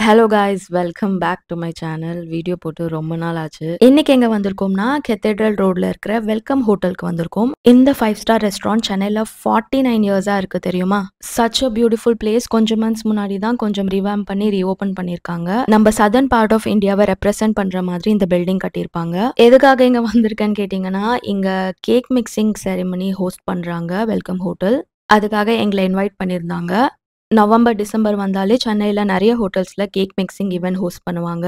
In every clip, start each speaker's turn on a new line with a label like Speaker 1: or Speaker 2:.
Speaker 1: Hello guys, welcome back to my channel. Video போட்டு ரொம்ப நாள் ஆச்சு. இன்னைக்கு எங்க வந்திருக்கோம்னா கெத்தட்ரல் ரோட்ல இருக்கிற வெல்கம் ஹோட்டலுக்கு வந்திருக்கோம். இந்த 5-ஸ்டார் ரெஸ்டாரண்ட் சென்னையில் 49 இயர்ஸா இருக்கு, தெரியுமா? Such a beautiful place. கொஞ்சம் மந்த்ஸ் முன்னாடி தான் கொஞ்சம் ரிவாம்ப் பண்ணி ரீஓபன் பண்ணியிருக்காங்க. நம்ம சதர்ன் பார்ட் ஆஃப் இந்தியாவை ரெப்ரசென்ட் பண்ற மாதிரி இந்த பில்டிங் கட்டியிருப்பாங்க. எதுக்காக இங்க வந்திருக்கேன்னு கேட்டீங்கன்னா, இங்க கேக் மிக்சிங் செரிமனி ஹோஸ்ட் பண்றாங்க வெல்கம் ஹோட்டல். அதுக்காக எங்களை இன்வைட் பண்ணியிருந்தாங்க. நவம்பர் டிசம்பர் வந்தாலே சென்னையில் நிறைய ஹோட்டல்ஸில் கேக் மிக்சிங் ஈவெண்ட் ஹோஸ்ட் பண்ணுவாங்க.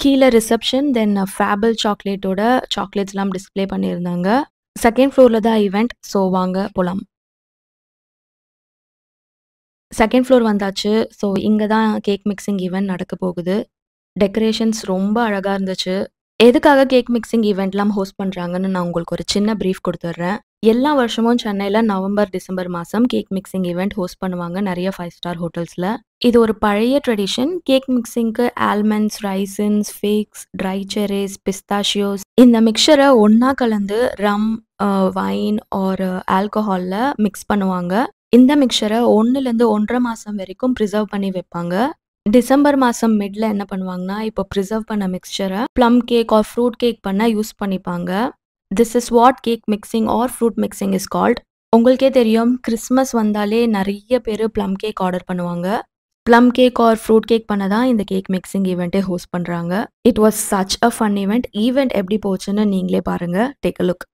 Speaker 1: கீழே ரிசப்ஷன், தென் ஃபேபிள் சாக்லேட்டோட சாக்லேட்ஸ்லாம் டிஸ்பிளே பண்ணியிருந்தாங்க. செகண்ட் ஃப்ளோரில் தான் ஈவெண்ட். ஸோ வாங்க போகலாம். செகண்ட் ஃப்ளோர் வந்தாச்சு. ஸோ இங்கே தான் கேக் மிக்சிங் ஈவெண்ட் நடக்க போகுது. டெக்கரேஷன்ஸ் ரொம்ப அழகாக இருந்துச்சு. எதுக்காக கேக் மிக்சிங் ஈவெண்ட்லாம் ஹோஸ்ட் பண்ணுறாங்கன்னு நான் உங்களுக்கு ஒரு சின்ன ப்ரீஃப் கொடுத்துட்றேன். எல்லா வருஷமும் சென்னையில் நவம்பர் டிசம்பர் மாதம் கேக் மிக்சிங் ஈவெண்ட் ஹோஸ்ட் பண்ணுவாங்க நிறைய 5-ஸ்டார் ஹோட்டல்ஸில். இது ஒரு பழைய ட்ரெடிஷன். கேக் மிக்சிங்க்கு almonds, raisins, figs, dry cherries, pistachios இந்த மிக்சரை ஒன்றா கலந்து ரம், வைன் ஒரு ஆல்கஹாலில் மிக்ஸ் பண்ணுவாங்க. இந்த மிக்சரை 1லேருந்து 1.5 மாதம் வரைக்கும் ப்ரிசர்வ் பண்ணி வைப்பாங்க. டிசம்பர் மாதம் மிட்ல என்ன பண்ணுவாங்கன்னா, இப்போ ப்ரிசர்வ் பண்ண மிக்சரை plum cake or fruit cake பண்ண யூஸ் பண்ணிப்பாங்க. This is what cake mixing or fruit mixing is called. உங்களுக்கே தெரியும், கிறிஸ்மஸ் வந்தாலே நிறைய பேர் ப்ளம் கேக் ஆர்டர் பண்ணுவாங்க. Plum cake or fruit cake பண்ண தான் இந்த கேக் மிக்சிங் ஈவெண்ட்டே ஹோஸ்ட் பண்ணுறாங்க. It was such a fun event. Event எப்படி போச்சுன்னு நீங்களே பாருங்க. Take a look.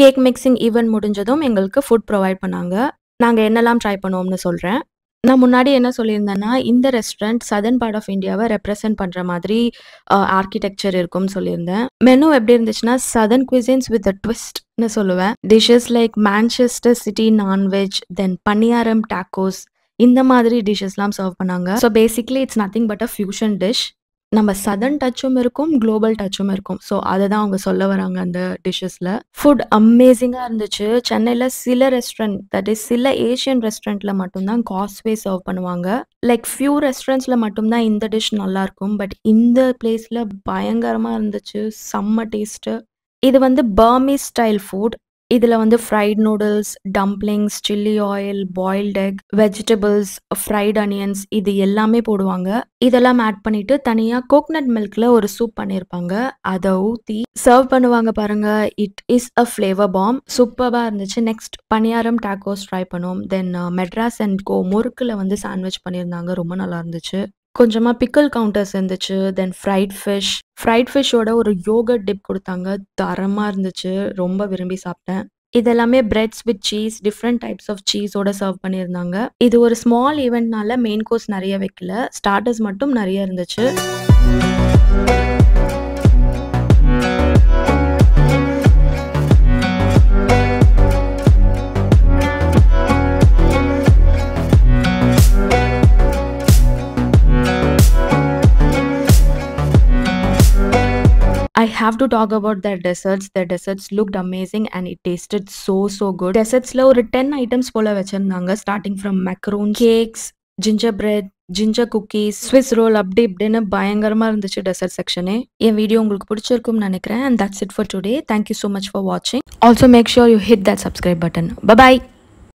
Speaker 1: Cake mixing event முடிஞ்சதும் எங்களுக்கு ஃபுட் ப்ரொவைட் பண்ணாங்க. நாங்கள் என்னெல்லாம் ட்ரை பண்ணோம்னு சொல்கிறேன். நான் முன்னாடி என்ன சொல்லியிருந்தேன்னா, இந்த ரெஸ்டாரண்ட் சதர்ன் பார்ட் ஆஃப் இந்தியாவை ரெப்ரசென்ட் பண்ணுற மாதிரி ஆர்கிடெக்சர் இருக்கும்னு சொல்லியிருந்தேன். மெனு எப்படி இருந்துச்சுன்னா, சதர்ன் குவிசின்ஸ் வித் அ ட்விஸ்ட்னு சொல்லுவேன். Dishes like Manchester City non veg, then paniyaram tacos இந்த மாதிரி டிஷ்ஷஸ்லாம் சர்வ் பண்ணாங்க. So basically it's nothing but a fusion dish. நம்ம சதர்ன் டச்சும் இருக்கும், குளோபல் டச்சும் இருக்கும். ஸோ அதை தான் அவங்க சொல்ல வராங்க அந்த டிஷ்ஷஸில். ஃபுட் அமேசிங்காக இருந்துச்சு. சென்னையில் சில ரெஸ்டாரண்ட், தட் இஸ் சில ஏஷியன் ரெஸ்டாரண்ட்டில் மட்டும்தான் காஸ்வே சர்வ் பண்ணுவாங்க. லைக் ஃபியூ ரெஸ்டாரண்ட்ஸில் மட்டும்தான் இந்த டிஷ் நல்லாயிருக்கும். பட் இந்த பிளேஸில் பயங்கரமாக இருந்துச்சு. செம்ம டேஸ்ட்டு. இது வந்து பர்மீஸ் ஸ்டைல் ஃபுட். இதில் வந்து fried noodles, dumplings, chilli oil, boiled egg, vegetables, fried onions இது எல்லாமே போடுவாங்க. இதெல்லாம் ஆட் பண்ணிட்டு தனியாக கோகனட் மில்கில் ஒரு சூப் பண்ணியிருப்பாங்க. அதை ஊற்றி சர்வ் பண்ணுவாங்க பாருங்க. It is a flavour bomb. சூப்பராக இருந்துச்சு. நெக்ஸ்ட் பனியாரம் டாக்கோஸ் ட்ரை பண்ணோம். தென் மெட்ராஸ் அண்ட் கோ முறுக்கில் வந்து சாண்ட்விச் பண்ணியிருந்தாங்க. ரொம்ப நல்லா இருந்துச்சு. கொஞ்சமாக பிக்கல் கவுண்டர்ஸ் இருந்துச்சு. தென் ஃப்ரைட் ஃபிஷ்ஷோட ஒரு யோகர்ட் டிப் கொடுத்தாங்க. தரமாக இருந்துச்சு. ரொம்ப விரும்பி சாப்பிட்டேன். இதெல்லாமே breads with cheese, different types of சீஸோட சர்வ் பண்ணியிருந்தாங்க. இது ஒரு ஸ்மால் ஈவெண்ட்னால மெயின் கோர்ஸ் நிறைய வைக்கல, ஸ்டார்டர்ஸ் மட்டும் நிறைய இருந்துச்சு. I have to talk about their desserts. Their desserts looked amazing and it tasted so good. Dessertsல ஒரு 10 items போல வச்சிருந்தாங்க. Starting from macaroons, cakes, gingerbread, ginger cookies, Swiss roll, அப்படி இப்படின்னு பயங்கரமா இருந்துச்சு டெசர்ட் செக்ஷனே. என் வீடியோ உங்களுக்கு பிடிச்சிருக்கும்னு நினைக்கிறேன். And that's it for today. Thank you so much for watching. Also make sure you hit that subscribe button. Bye bye.